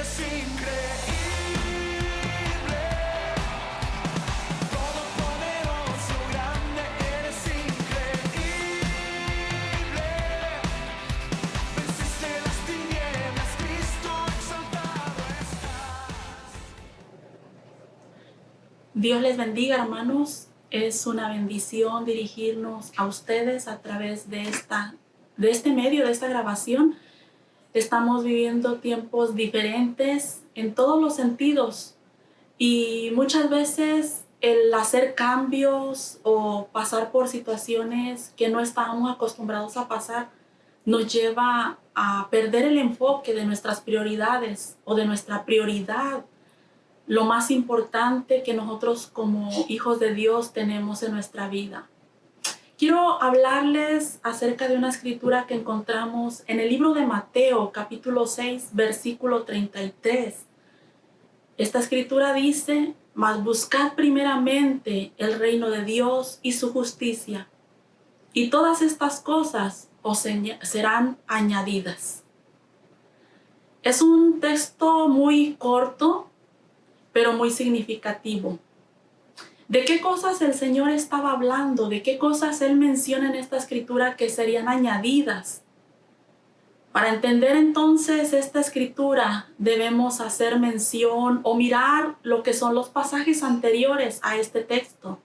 eres increíble, todopoderoso, grande, eres increíble. Venciste las tinieblas, Cristo exaltado estás. Dios les bendiga, hermanos. Es una bendición dirigirnos a ustedes a través de este medio, de esta grabación. Estamos viviendo tiempos diferentes en todos los sentidos y muchas veces el hacer cambios o pasar por situaciones que no estábamos acostumbrados a pasar nos lleva a perder el enfoque de nuestras prioridades o de nuestra prioridad, lo más importante que nosotros como hijos de Dios tenemos en nuestra vida. Quiero hablarles acerca de una escritura que encontramos en el libro de Mateo, capítulo 6, versículo 33. Esta escritura dice: mas buscad primeramente el reino de Dios y su justicia, y todas estas cosas os serán añadidas. Es un texto muy corto, pero muy significativo. ¿De qué cosas el Señor estaba hablando? ¿De qué cosas Él menciona en esta escritura que serían añadidas? Para entender entonces esta escritura debemos hacer mención o mirar lo que son los pasajes anteriores a este texto.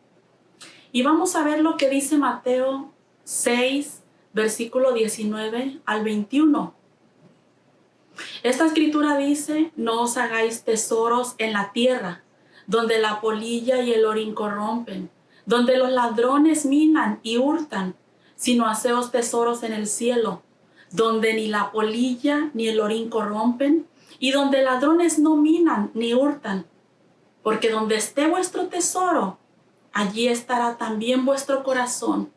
Y vamos a ver lo que dice Mateo 6, versículo 19 al 21. Esta escritura dice: no os hagáis tesoros en la tierra, donde la polilla y el orín corrompen, donde los ladrones minan y hurtan, sino haceos tesoros en el cielo, donde ni la polilla ni el orín corrompen, y donde ladrones no minan ni hurtan. Porque donde esté vuestro tesoro, allí estará también vuestro corazón.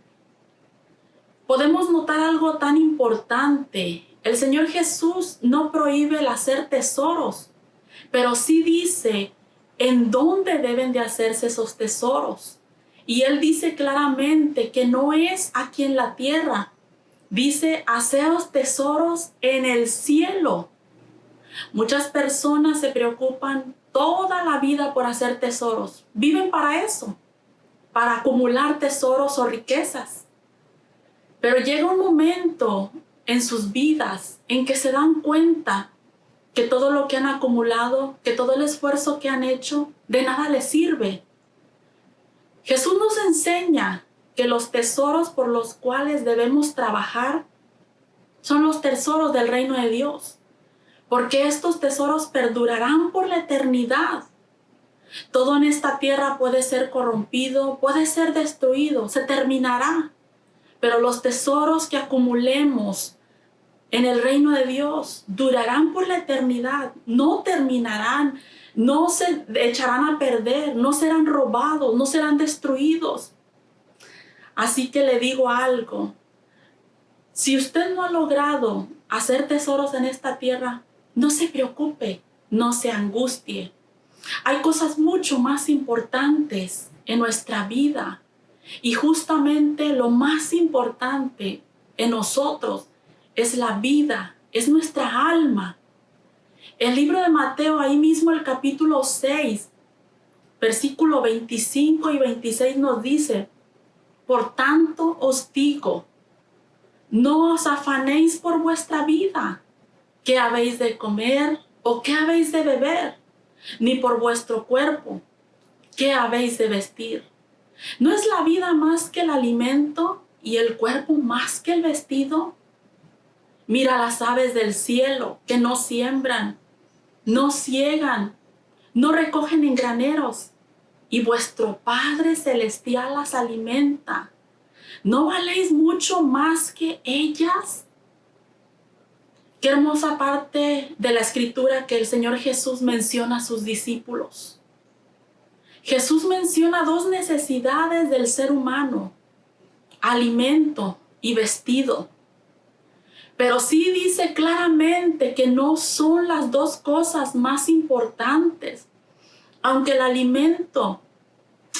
Podemos notar algo tan importante. El Señor Jesús no prohíbe el hacer tesoros, pero sí dice en dónde deben de hacerse esos tesoros. Y Él dice claramente que no es aquí en la tierra. Dice: haceos tesoros en el cielo. Muchas personas se preocupan toda la vida por hacer tesoros. Viven para eso, para acumular tesoros o riquezas. Pero llega un momento en sus vidas en que se dan cuenta que todo lo que han acumulado, que todo el esfuerzo que han hecho, de nada les sirve. Jesús nos enseña que los tesoros por los cuales debemos trabajar son los tesoros del reino de Dios, porque estos tesoros perdurarán por la eternidad. Todo en esta tierra puede ser corrompido, puede ser destruido, se terminará. Pero los tesoros que acumulemos en el reino de Dios durarán por la eternidad, no terminarán, no se echarán a perder, no serán robados, no serán destruidos. Así que le digo algo: si usted no ha logrado hacer tesoros en esta tierra, no se preocupe, no se angustie. Hay cosas mucho más importantes en nuestra vida. Y justamente lo más importante en nosotros es la vida, es nuestra alma. El libro de Mateo, ahí mismo el capítulo 6, versículo 25 y 26 nos dice: por tanto os digo, no os afanéis por vuestra vida, qué habéis de comer o qué habéis de beber, ni por vuestro cuerpo, qué habéis de vestir. ¿No es la vida más que el alimento y el cuerpo más que el vestido? Mira las aves del cielo, que no siembran, no siegan, no recogen en graneros, y vuestro Padre Celestial las alimenta. ¿No valéis mucho más que ellas? Qué hermosa parte de la escritura que el Señor Jesús menciona a sus discípulos. Jesús menciona dos necesidades del ser humano: alimento y vestido. Pero sí dice claramente que no son las dos cosas más importantes. Aunque el alimento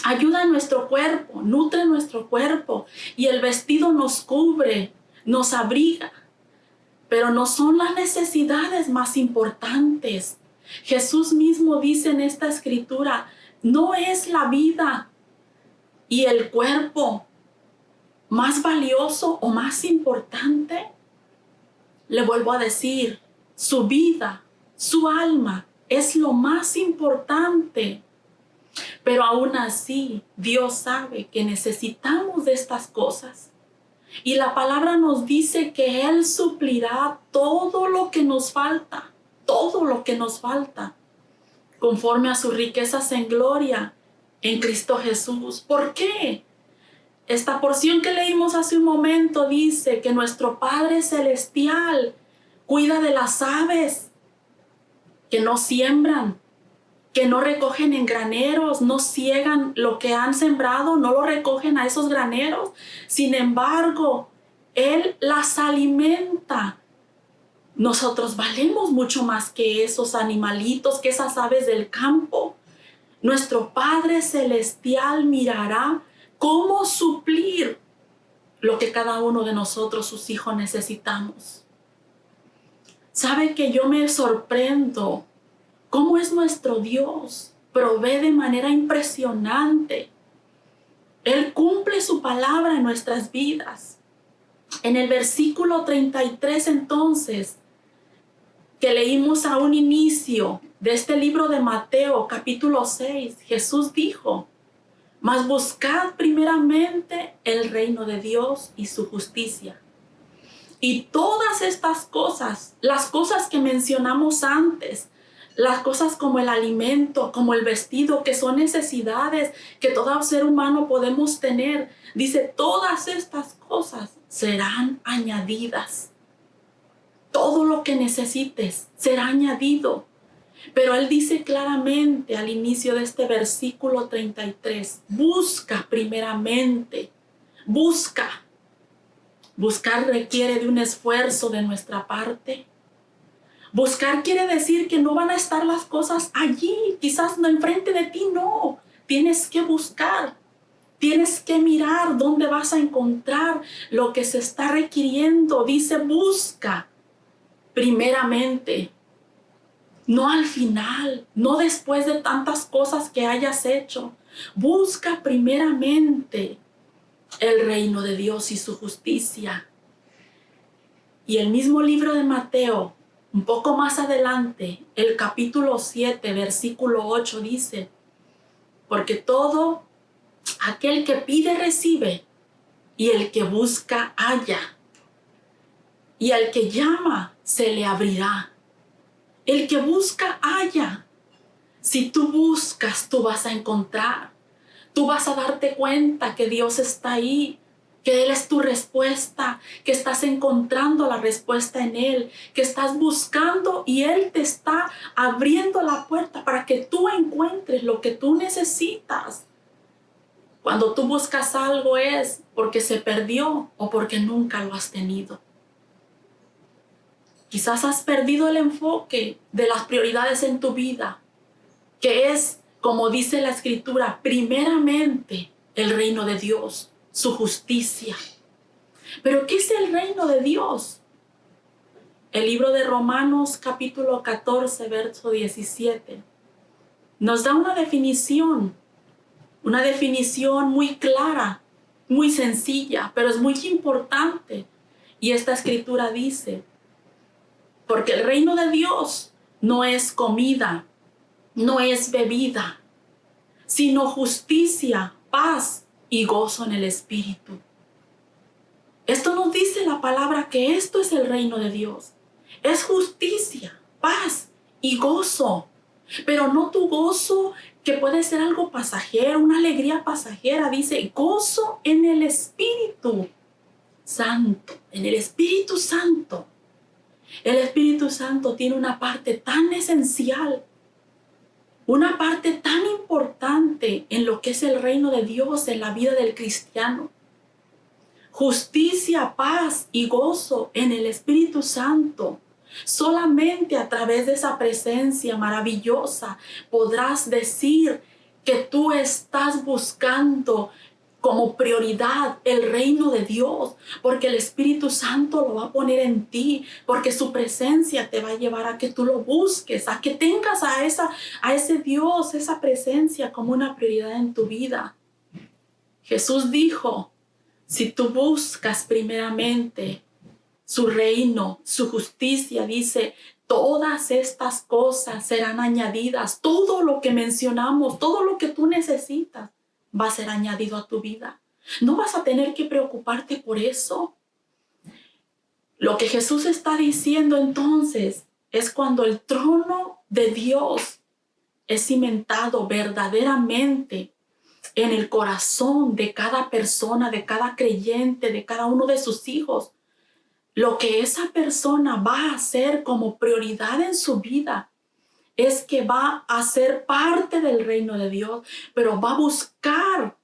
ayuda a nuestro cuerpo, nutre nuestro cuerpo, y el vestido nos cubre, nos abriga, pero no son las necesidades más importantes. Jesús mismo dice en esta escritura, ¿no es la vida y el cuerpo más valioso o más importante? Le vuelvo a decir, su vida, su alma es lo más importante. Pero aún así, Dios sabe que necesitamos de estas cosas. Y la palabra nos dice que Él suplirá todo lo que nos falta, conforme a sus riquezas en gloria en Cristo Jesús. ¿Por qué? Esta porción que leímos hace un momento dice que nuestro Padre Celestial cuida de las aves que no siembran, que no recogen en graneros, no ciegan lo que han sembrado, no lo recogen a esos graneros. Sin embargo, Él las alimenta. Nosotros valemos mucho más que esos animalitos, que esas aves del campo. Nuestro Padre Celestial mirará cómo suplir lo que cada uno de nosotros, sus hijos, necesitamos. ¿Sabe que yo me sorprendo cómo es nuestro Dios? Provee de manera impresionante. Él cumple su palabra en nuestras vidas. En el versículo 33 entonces, que leímos a un inicio de este libro de Mateo, capítulo 6, Jesús dijo, mas buscad primeramente el reino de Dios y su justicia. Y todas estas cosas, las cosas que mencionamos antes, las cosas como el alimento, como el vestido, que son necesidades que todo ser humano podemos tener, dice, todas estas cosas serán añadidas. Todo lo que necesites será añadido. Pero Él dice claramente al inicio de este versículo 33, busca primeramente, busca. Buscar requiere de un esfuerzo de nuestra parte. Buscar quiere decir que no van a estar las cosas allí, quizás no enfrente de ti, no. Tienes que buscar, tienes que mirar dónde vas a encontrar lo que se está requiriendo. Dice, busca primeramente, no al final, no después de tantas cosas que hayas hecho. Busca primeramente el reino de Dios y su justicia. Y el mismo libro de Mateo, un poco más adelante, el capítulo 7, versículo 8 dice, porque todo aquel que pide recibe, y el que busca halla, y al que llama se le abrirá. El que busca halla. Si tú buscas, tú vas a encontrar. Tú vas a darte cuenta que Dios está ahí, que Él es tu respuesta, que estás encontrando la respuesta en Él, que estás buscando y Él te está abriendo la puerta para que tú encuentres lo que tú necesitas. Cuando tú buscas algo es porque se perdió o porque nunca lo has tenido. Quizás has perdido el enfoque de las prioridades en tu vida, que es, como dice la Escritura, primeramente el reino de Dios, su justicia. ¿Pero qué es el reino de Dios? El libro de Romanos, capítulo 14, verso 17, nos da una definición muy clara, muy sencilla, pero es muy importante. Y esta Escritura dice, porque el reino de Dios no es comida, no es bebida, sino justicia, paz y gozo en el Espíritu. Esto nos dice la palabra que esto es el reino de Dios. Es justicia, paz y gozo. Pero no tu gozo que puede ser algo pasajero, una alegría pasajera. Dice gozo en el Espíritu Santo, en el Espíritu Santo. El Espíritu Santo tiene una parte tan esencial, una parte tan importante en lo que es el reino de Dios en la vida del cristiano. Justicia, paz y gozo en el Espíritu Santo. Solamente a través de esa presencia maravillosa podrás decir que tú estás buscando como prioridad el reino de Dios, porque el Espíritu Santo lo va a poner en ti, porque su presencia te va a llevar a que tú lo busques, a que tengas a ese Dios, esa presencia como una prioridad en tu vida. Jesús dijo, si tú buscas primeramente su reino, su justicia, dice, todas estas cosas serán añadidas. Todo lo que mencionamos, todo lo que tú necesitas, va a ser añadido a tu vida. No vas a tener que preocuparte por eso. Lo que Jesús está diciendo entonces es cuando el trono de Dios es cimentado verdaderamente en el corazón de cada persona, de cada creyente, de cada uno de sus hijos. Lo que esa persona va a hacer como prioridad en su vida es que va a ser parte del reino de Dios, pero va a buscar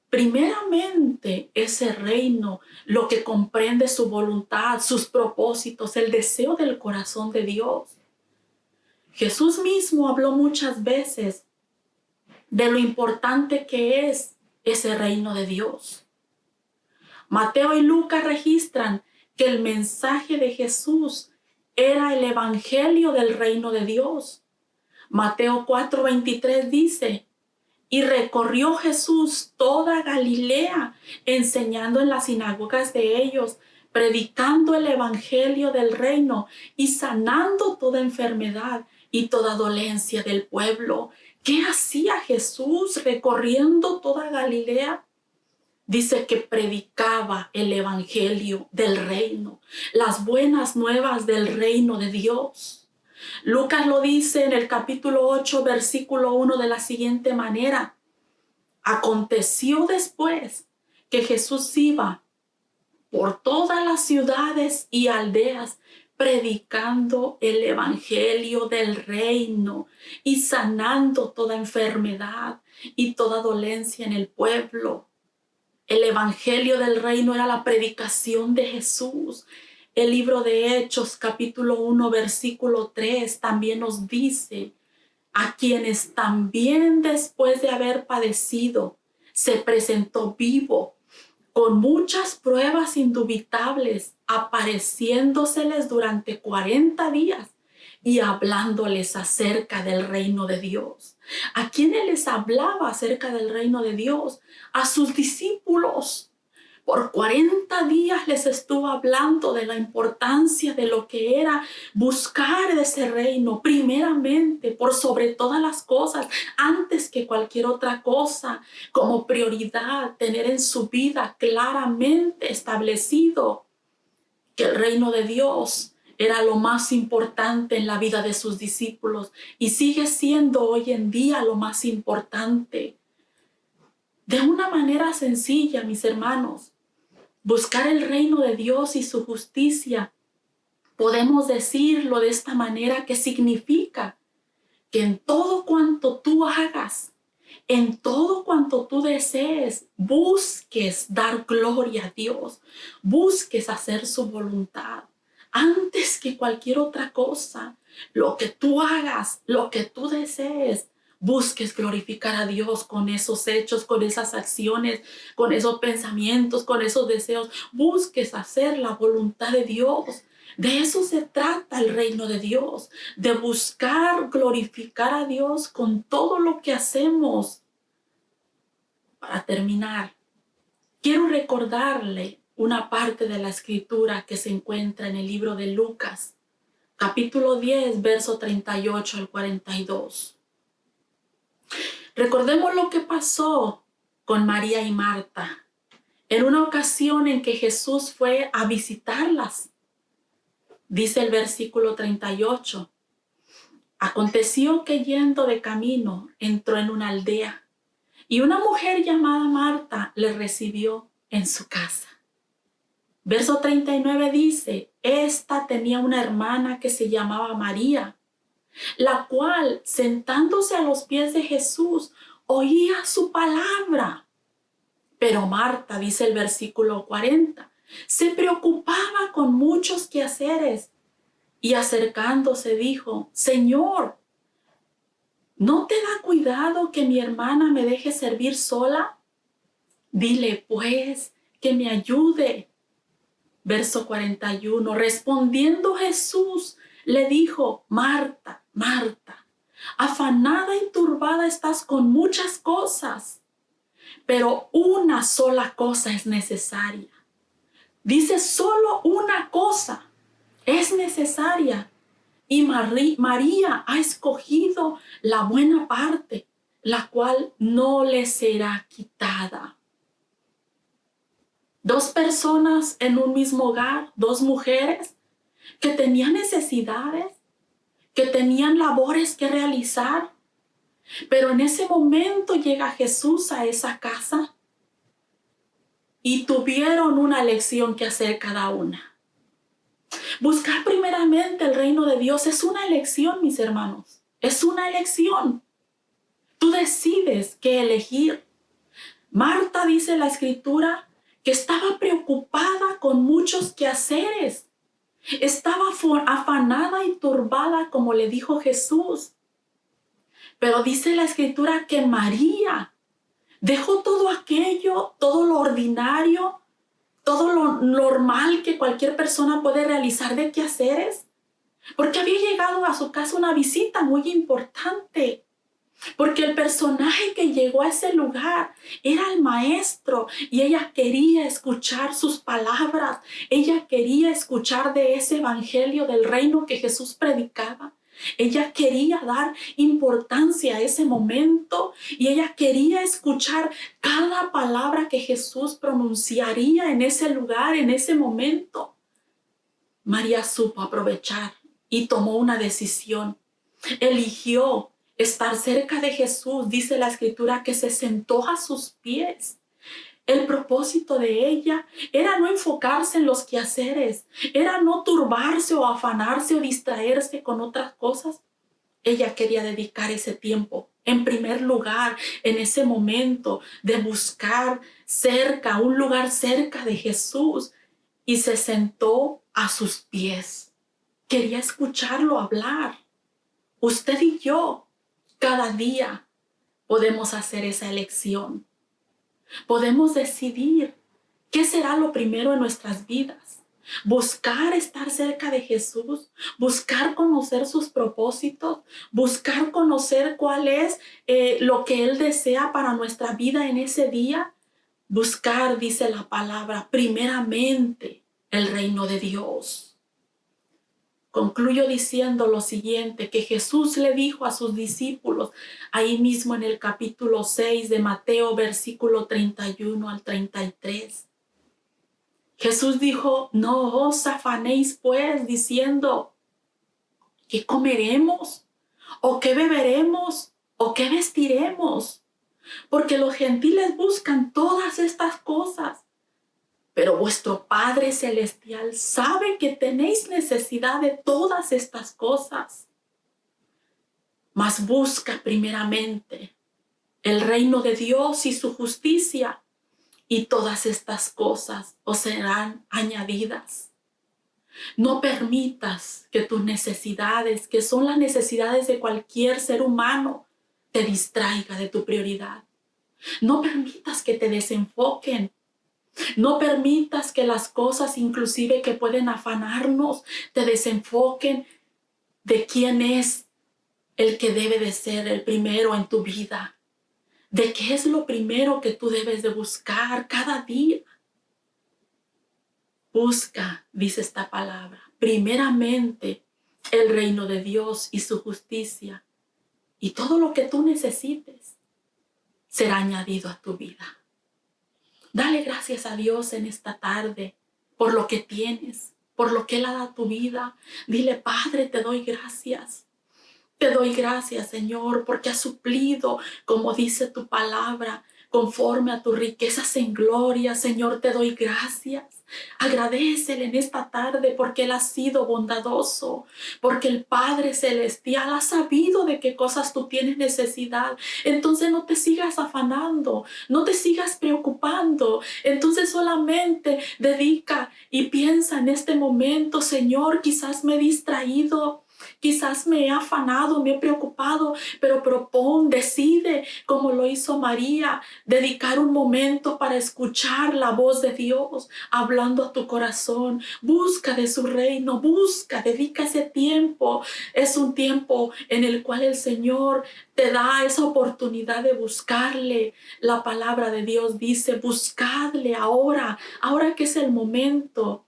primeramente ese reino, lo que comprende su voluntad, sus propósitos, el deseo del corazón de Dios. Jesús mismo habló muchas veces de lo importante que es ese reino de Dios. Mateo y Lucas registran que el mensaje de Jesús era el evangelio del reino de Dios. Mateo 4:23 dice, y recorrió Jesús toda Galilea, enseñando en las sinagogas de ellos, predicando el evangelio del reino y sanando toda enfermedad y toda dolencia del pueblo. ¿Qué hacía Jesús recorriendo toda Galilea? Dice que predicaba el evangelio del reino, las buenas nuevas del reino de Dios. Lucas lo dice en el capítulo 8, versículo 1 de la siguiente manera. Aconteció después que Jesús iba por todas las ciudades y aldeas predicando el evangelio del reino y sanando toda enfermedad y toda dolencia en el pueblo. El evangelio del reino era la predicación de Jesús. El libro de Hechos, capítulo 1, versículo 3, también nos dice, a quienes también después de haber padecido, se presentó vivo, con muchas pruebas indubitables, apareciéndoseles durante 40 días y hablándoles acerca del reino de Dios. ¿A quiénes les hablaba acerca del reino de Dios? A sus discípulos. Por 40 días les estuvo hablando de la importancia de lo que era buscar ese reino, primeramente, por sobre todas las cosas, antes que cualquier otra cosa, como prioridad, tener en su vida claramente establecido que el reino de Dios era lo más importante en la vida de sus discípulos y sigue siendo hoy en día lo más importante. De una manera sencilla, mis hermanos, buscar el reino de Dios y su justicia, podemos decirlo de esta manera, que significa que en todo cuanto tú hagas, en todo cuanto tú desees, busques dar gloria a Dios, busques hacer su voluntad. Antes que cualquier otra cosa, lo que tú hagas, lo que tú desees, busques glorificar a Dios con esos hechos, con esas acciones, con esos pensamientos, con esos deseos. Busques hacer la voluntad de Dios. De eso se trata el reino de Dios, de buscar glorificar a Dios con todo lo que hacemos. Para terminar, quiero recordarle una parte de la escritura que se encuentra en el libro de Lucas, capítulo 10, verso 38 al 42. Recordemos lo que pasó con María y Marta en una ocasión en que Jesús fue a visitarlas. Dice el versículo 38. Aconteció que yendo de camino entró en una aldea y una mujer llamada Marta le recibió en su casa. Verso 39 dice, esta tenía una hermana que se llamaba María, la cual, sentándose a los pies de Jesús, oía su palabra. Pero Marta, dice el versículo 40, se preocupaba con muchos quehaceres y acercándose dijo, Señor, ¿no te da cuidado que mi hermana me deje servir sola? Dile pues que me ayude. Verso 41. Respondiendo Jesús, le dijo: Marta, Marta, afanada y turbada estás con muchas cosas, pero una sola cosa es necesaria. Dice, solo una cosa es necesaria. Y María ha escogido la buena parte, la cual no le será quitada. Dos personas en un mismo hogar, dos mujeres que tenían necesidades, que tenían labores que realizar, pero en ese momento llega Jesús a esa casa y tuvieron una elección que hacer cada una. Buscar primeramente el reino de Dios es una elección, mis hermanos. Es una elección. Tú decides qué elegir. Marta, dice la Escritura, que estaba preocupada con muchos quehaceres. Estaba afanada y turbada, como le dijo Jesús. Pero dice la Escritura que María dejó todo aquello, todo lo ordinario, todo lo normal que cualquier persona puede realizar de quehaceres, porque había llegado a su casa una visita muy importante, porque el personaje que llegó a ese lugar era el maestro y ella quería escuchar sus palabras, ella quería escuchar de ese evangelio del reino que Jesús predicaba. Ella quería dar importancia a ese momento y ella quería escuchar cada palabra que Jesús pronunciaría en ese lugar, en ese momento. María supo aprovechar y tomó una decisión. Eligió estar cerca de Jesús. Dice la Escritura que se sentó a sus pies. El propósito de ella era no enfocarse en los quehaceres, era no turbarse o afanarse o distraerse con otras cosas. Ella quería dedicar ese tiempo, en primer lugar, en ese momento de buscar cerca, un lugar cerca de Jesús, y se sentó a sus pies. Quería escucharlo hablar. Usted y yo, cada día, podemos hacer esa elección. Podemos decidir qué será lo primero en nuestras vidas. Buscar estar cerca de Jesús, buscar conocer sus propósitos, buscar conocer cuál es lo que Él desea para nuestra vida en ese día. Buscar, dice la palabra, primeramente el reino de Dios. Concluyo diciendo lo siguiente, que Jesús le dijo a sus discípulos, ahí mismo en el capítulo 6 de Mateo, versículo 31 al 33. Jesús dijo: no os afanéis pues diciendo, ¿qué comeremos? ¿O qué beberemos? ¿O qué vestiremos? Porque los gentiles buscan todas estas cosas. Pero vuestro Padre Celestial sabe que tenéis necesidad de todas estas cosas. Mas busca primeramente el reino de Dios y su justicia, y todas estas cosas os serán añadidas. No permitas que tus necesidades, que son las necesidades de cualquier ser humano, te distraiga de tu prioridad. No permitas que te desenfoquen. No permitas que las cosas inclusive que pueden afanarnos te desenfoquen de quién es el que debe de ser el primero en tu vida. De qué es lo primero que tú debes de buscar cada día. Busca, dice esta palabra, primeramente el reino de Dios y su justicia, y todo lo que tú necesites será añadido a tu vida. Dale gracias a Dios en esta tarde por lo que tienes, por lo que Él ha dado a tu vida. Dile: Padre, te doy gracias. Te doy gracias, Señor, porque has suplido, como dice tu palabra, conforme a tus riquezas en gloria. Señor, te doy gracias. Agradécele en esta tarde porque Él ha sido bondadoso, porque el Padre Celestial ha sabido de qué cosas tú tienes necesidad. Entonces no te sigas afanando, no te sigas preocupando. Entonces solamente dedica y piensa en este momento: Señor, quizás me he distraído. Quizás me he afanado, me he preocupado, pero decide, como lo hizo María, dedicar un momento para escuchar la voz de Dios hablando a tu corazón. Busca de su reino, dedica ese tiempo. Es un tiempo en el cual el Señor te da esa oportunidad de buscarle. La palabra de Dios dice, buscadle ahora que es el momento.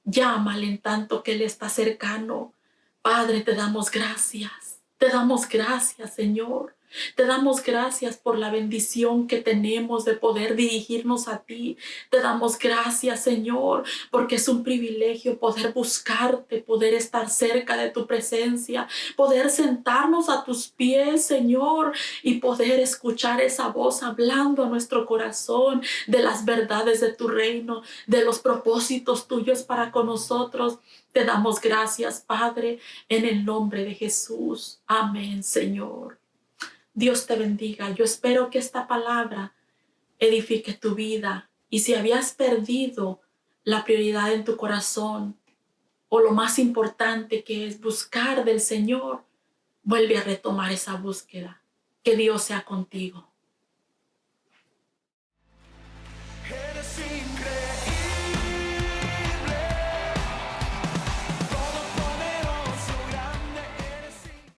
Llámale en tanto que Él está cercano. Padre, te damos gracias. Te damos gracias, Señor. Te damos gracias por la bendición que tenemos de poder dirigirnos a ti. Te damos gracias, Señor, porque es un privilegio poder buscarte, poder estar cerca de tu presencia, poder sentarnos a tus pies, Señor, y poder escuchar esa voz hablando a nuestro corazón de las verdades de tu reino, de los propósitos tuyos para con nosotros. Te damos gracias, Padre, en el nombre de Jesús. Amén, Señor. Dios te bendiga. Yo espero que esta palabra edifique tu vida. Y si habías perdido la prioridad en tu corazón, o lo más importante que es buscar del Señor, vuelve a retomar esa búsqueda. Que Dios sea contigo. Eres increíble.